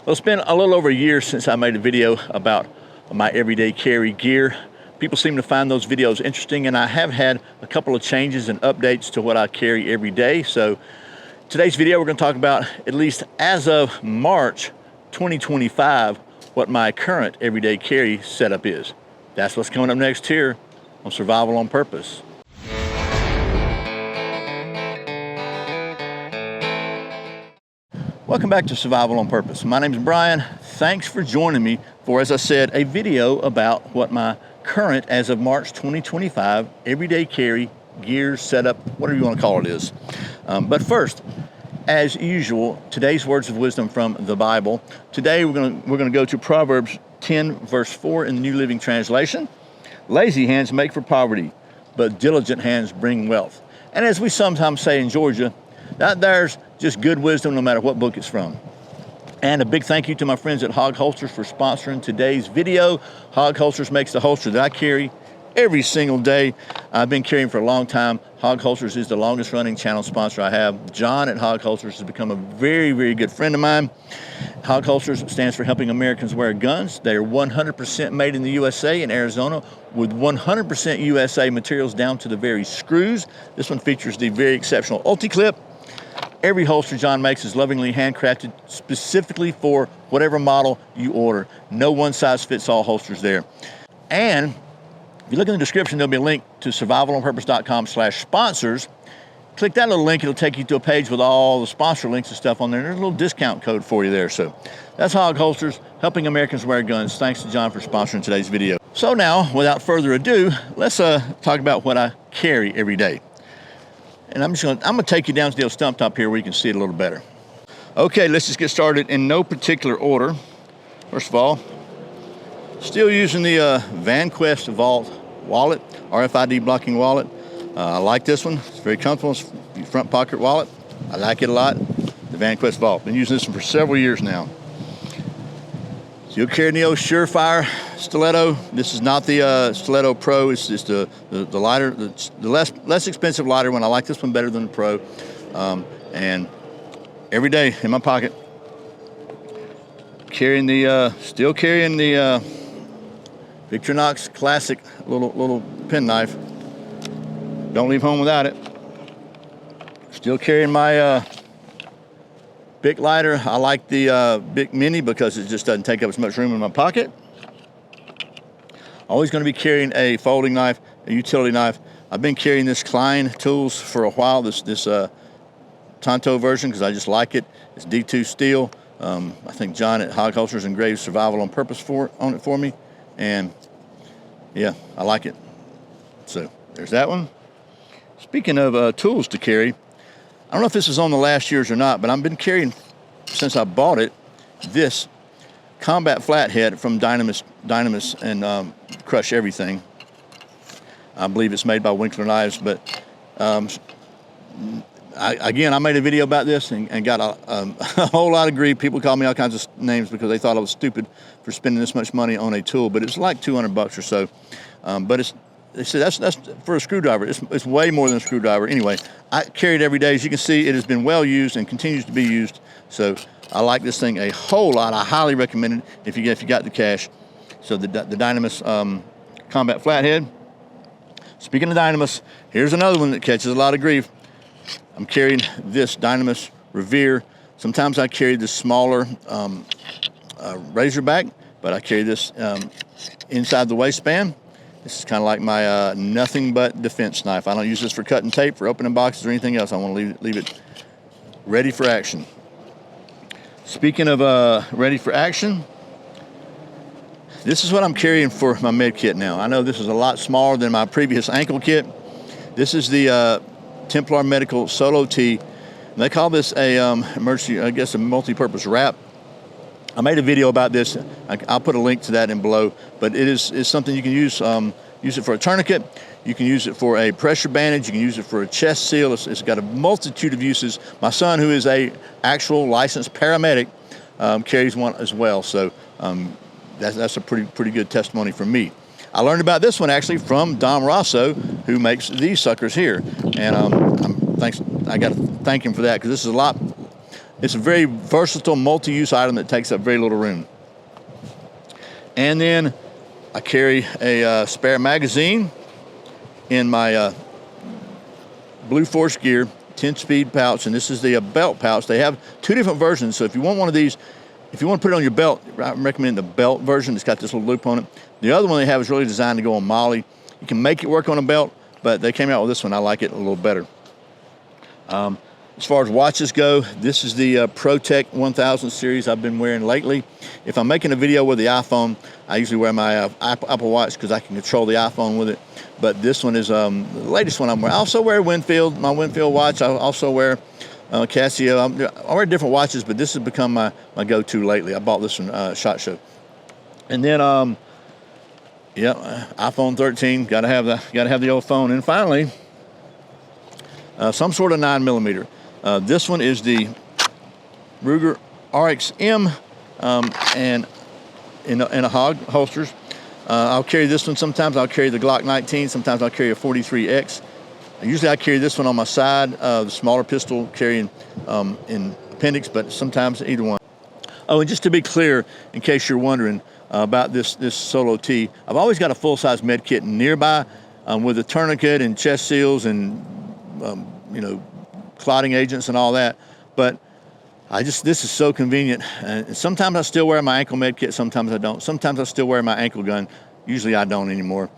Well, it's been a little over a year since I made a video about my everyday carry gear. People seem to find those videos interesting, and I have had a couple of changes and updates to what I carry every day. So today's video, we're going to talk about, at least as of March 2025, what my current everyday carry setup is. That's what's coming up next here on Survival on Purpose. Welcome back to Survival on Purpose. My name is Brian. Thanks for joining me for, as I said, a video about what my current, as of March 2025, everyday carry gear setup, whatever you want to call it, is. But first, as usual, today's words of wisdom from the Bible. Today we're going to go to Proverbs 10 verse 4 in the New Living Translation. Lazy hands make for poverty, but diligent hands bring wealth. And as we sometimes say in Georgia, that there's just good wisdom no matter what book it's from. And a big thank you to my friends at Hog Holsters for sponsoring today's video. Hog Holsters makes the holster that I carry every single day. I've been carrying for a long time. Hog Holsters is the longest running channel sponsor I have. John at Hog Holsters has become a very, very good friend of mine. Hog Holsters stands for Helping Americans Wear Guns. They are 100% made in the USA in Arizona with 100% USA materials down to the very screws. This one features the very exceptional Ulti-Clip. Every holster John makes is lovingly handcrafted specifically for whatever model you order. No one-size-fits-all holsters there. And if you look in the description, there'll be a link to survivalonpurpose.com/sponsors. Click that little link, it'll take you to a page with all the sponsor links and stuff on there. There's a little discount code for you there. So that's Hog Holsters, Helping Americans Wear Guns. Thanks to John for sponsoring today's video. So now, without further ado, let's talk about what I carry every day. And I'm gonna take you down to the old stump top here where you can see it a little better. Okay, let's just get started in no particular order. First of all, still using the VanQuest Vault wallet, RFID blocking wallet. I like this one. It's very comfortable. It's a front pocket wallet. I like it a lot. The VanQuest Vault. Been using this one for several years now. Still carrying the old Surefire stiletto. This is not the Stiletto Pro. It's just the lighter, the less expensive lighter one. I like this one better than the Pro. And every day in my pocket, still carrying the Victorinox Classic little penknife. Don't leave home without it. Still carrying my Bic lighter. I like the Bic Mini because it just doesn't take up as much room in my pocket. Always going to be carrying a folding knife, a utility knife. I've been carrying this Klein Tools for a while, this Tonto version, because I just like it. It's D2 steel. I think John at Hog Holsters engraved Survival on Purpose on it for me. And yeah, I like it. So there's that one. Speaking of tools to carry, I don't know if this is on the last year's or not, but I've been carrying, since I bought it, this combat flathead from Dynamis and Crush Everything. I believe it's made by Winkler Knives, but I made a video about this and got a whole lot of grief. People call me all kinds of names because they thought I was stupid for spending this much money on a tool, but it's like $200 or so. But they said that's for a screwdriver. It's way more than a screwdriver. Anyway, I carry it every day. As you can see, it has been well used and continues to be used. So I like this thing a whole lot. I highly recommend it if you got the cash. So the Dynamis Combat Flathead. Speaking of Dynamis, here's another one that catches a lot of grief. I'm carrying this Dynamis Revere. Sometimes I carry the smaller Razorback, but I carry this inside the waistband. This is kind of like my nothing but defense knife. I don't use this for cutting tape, for opening boxes, or anything else. I want to leave it ready for action. Speaking of ready for action, this is what I'm carrying for my med kit now. I know this is a lot smaller than my previous ankle kit. This is the Templar Medical Solo T. They call this a emergency, I guess, a multi-purpose wrap. I made a video about this. I'll put a link to that in below, but it is something you can use. Use it for a tourniquet. You can use it for a pressure bandage. You can use it for a chest seal. It's got a multitude of uses. My son, who is a actual licensed paramedic, carries one as well. So that's a pretty good testimony from me. I learned about this one actually from Dom Rosso, who makes these suckers here, and I got to thank him for that, because this is a lot It's a very versatile, multi-use item that takes up very little room. And then I carry a spare magazine in my Blue Force Gear 10-speed pouch, and this is the belt pouch. They have two different versions, so if you want one of these, if you want to put it on your belt, I recommend the belt version. It's got this little loop on it. The other one they have is really designed to go on Molly. You can make it work on a belt, but they came out with this one. I like it a little better. As far as watches go, this is the ProTech 1000 series I've been wearing lately. If I'm making a video with the iPhone, I usually wear my Apple Watch because I can control the iPhone with it. But this one is the latest one I'm wearing. I also wear Winfield, my Winfield watch. I also wear Casio. I wear different watches, but this has become my go-to lately. I bought this from SHOT Show. And then, iPhone 13. Gotta have the old phone. And finally, some sort of 9mm. This one is the Ruger RXM, and in a hog holsters. I'll carry this one. Sometimes I'll carry the Glock 19. Sometimes I'll carry a 43X. Usually I carry this one on my side, the smaller pistol carrying in appendix, but sometimes either one. Oh, and just to be clear, in case you're wondering about this Solo T, I've always got a full-size med kit nearby with a tourniquet and chest seals and clotting agents and all that. But this is so convenient. And sometimes I still wear my ankle med kit, sometimes I don't. Sometimes I still wear my ankle gun. Usually I don't anymore.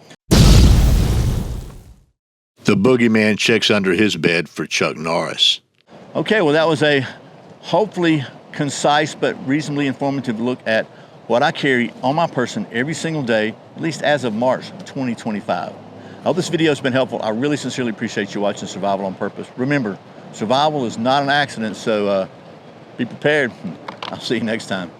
The boogeyman checks under his bed for Chuck Norris. Okay, well, that was a hopefully concise but reasonably informative look at what I carry on my person every single day, at least as of March 2025. I hope this video has been helpful. I really sincerely appreciate you watching Survival on Purpose. Remember, survival is not an accident, so be prepared. I'll see you next time.